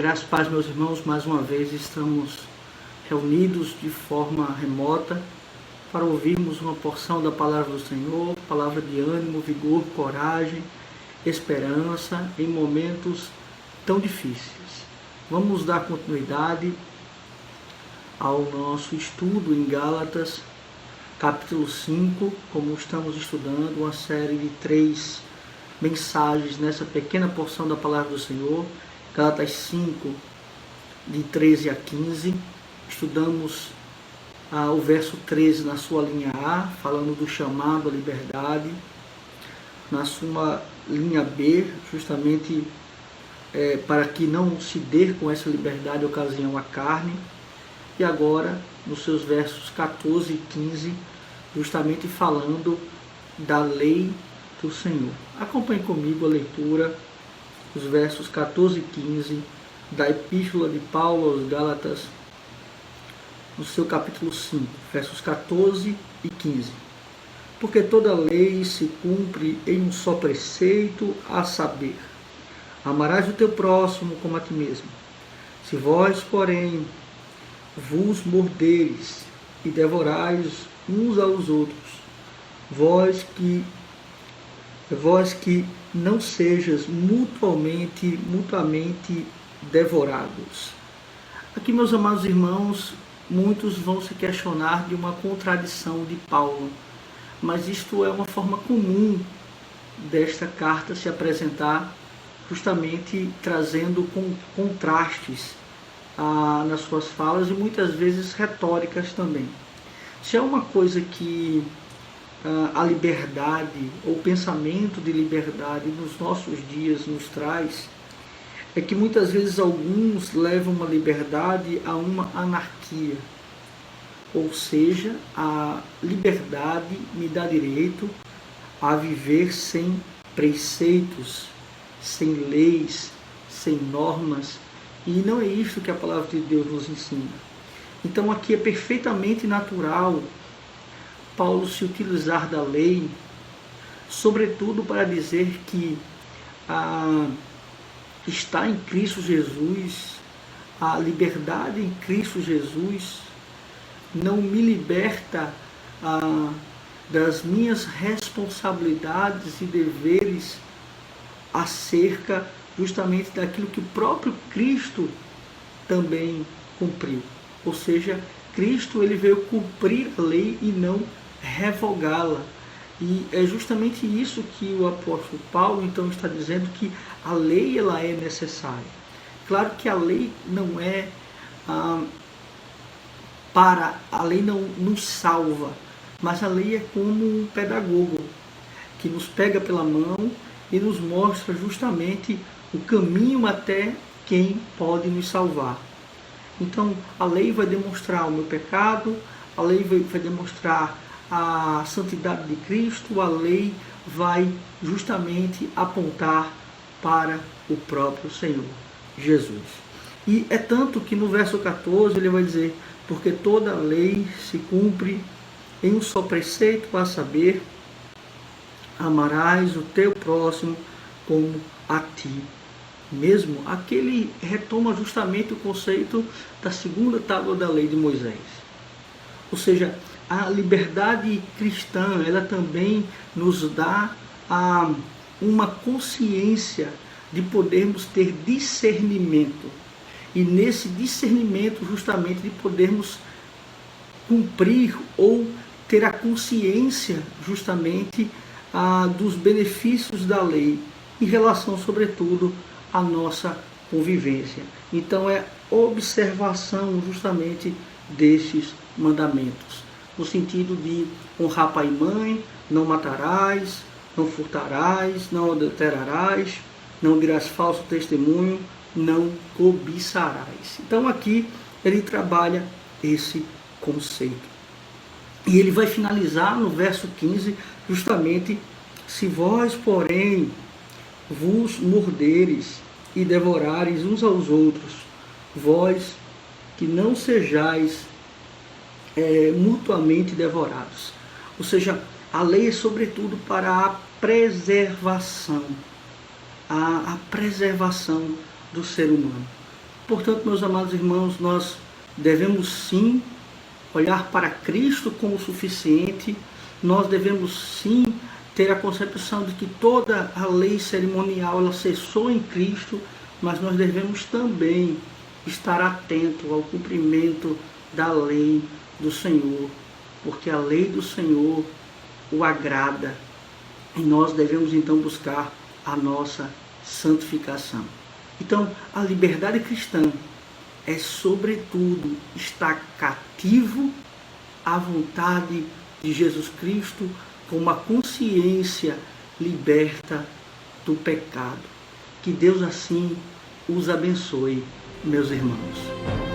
Graças a paz, meus irmãos, mais uma vez estamos reunidos de forma remota para ouvirmos uma porção da palavra do Senhor, palavra de ânimo, vigor, coragem, esperança em momentos tão difíceis. Vamos dar continuidade ao nosso estudo em Gálatas, capítulo 5, como estamos estudando uma série de 3 mensagens nessa pequena porção da palavra do Senhor. Gálatas 5, de 13 a 15, estudamos o verso 13 na sua linha A, falando do chamado à liberdade, na sua linha B, justamente para que não se dê com essa liberdade ocasião à carne, e agora nos seus versos 14 e 15, justamente falando da lei do Senhor. Acompanhe comigo a leitura os versos 14 e 15 da Epístola de Paulo aos Gálatas, no seu capítulo 5, versos 14 e 15. Porque toda lei se cumpre em um só preceito, a saber, amarás o teu próximo como a ti mesmo. Se vós, porém, vos morderes e devorais uns aos outros, vós que não sejais mutuamente devorados. Aqui, meus amados irmãos, muitos vão se questionar de uma contradição de Paulo, mas isto é uma forma comum desta carta se apresentar, justamente trazendo contrastes nas suas falas e muitas vezes retóricas também. Se é uma coisa que a liberdade, ou o pensamento de liberdade nos nossos dias nos traz, é que muitas vezes alguns levam uma liberdade a uma anarquia. Ou seja, a liberdade me dá direito a viver sem preceitos, sem leis, sem normas, e não é isso que a palavra de Deus nos ensina. Então aqui é perfeitamente natural Paulo se utilizar da lei, sobretudo para dizer que está em Cristo Jesus, a liberdade em Cristo Jesus não me liberta das minhas responsabilidades e deveres acerca justamente daquilo que o próprio Cristo também cumpriu. Ou seja, Cristo ele veio cumprir a lei e não revogá-la. E é justamente isso que o apóstolo Paulo então está dizendo, que a lei ela é necessária. Claro que a lei não é a lei não nos salva, mas a lei é como um pedagogo que nos pega pela mão e nos mostra justamente o caminho até quem pode nos salvar. Então a lei vai demonstrar o meu pecado, a lei vai demonstrar a santidade de Cristo, a lei vai justamente apontar para o próprio Senhor Jesus. E é tanto que no verso 14 ele vai dizer, porque toda a lei se cumpre em um só preceito, a saber, amarás o teu próximo como a ti mesmo. Aqui ele retoma justamente o conceito da segunda tábua da lei de Moisés. Ou seja, a liberdade cristã, ela também nos dá uma consciência de podermos ter discernimento. E nesse discernimento, justamente, de podermos cumprir ou ter a consciência, justamente, dos benefícios da lei, em relação, sobretudo, à nossa convivência. Então, é observação, justamente, destes mandamentos. No sentido de honrar pai e mãe, não matarás, não furtarás, não adulterarás, não dirás falso testemunho, não cobiçarás. Então aqui ele trabalha esse conceito. E ele vai finalizar no verso 15, justamente, se vós, porém, vos morderes e devorares uns aos outros, vós que não sejais mutuamente devorados. Ou seja, a lei é sobretudo para a preservação, a preservação do ser humano. Portanto, meus amados irmãos, nós devemos sim olhar para Cristo como suficiente, nós devemos sim ter a concepção de que toda a lei cerimonial ela cessou em Cristo, mas nós devemos também estar atento ao cumprimento da lei do Senhor, porque a lei do Senhor o agrada e nós devemos então buscar a nossa santificação. Então, a liberdade cristã é, sobretudo, estar cativo à vontade de Jesus Cristo com uma consciência liberta do pecado. Que Deus assim os abençoe, meus irmãos.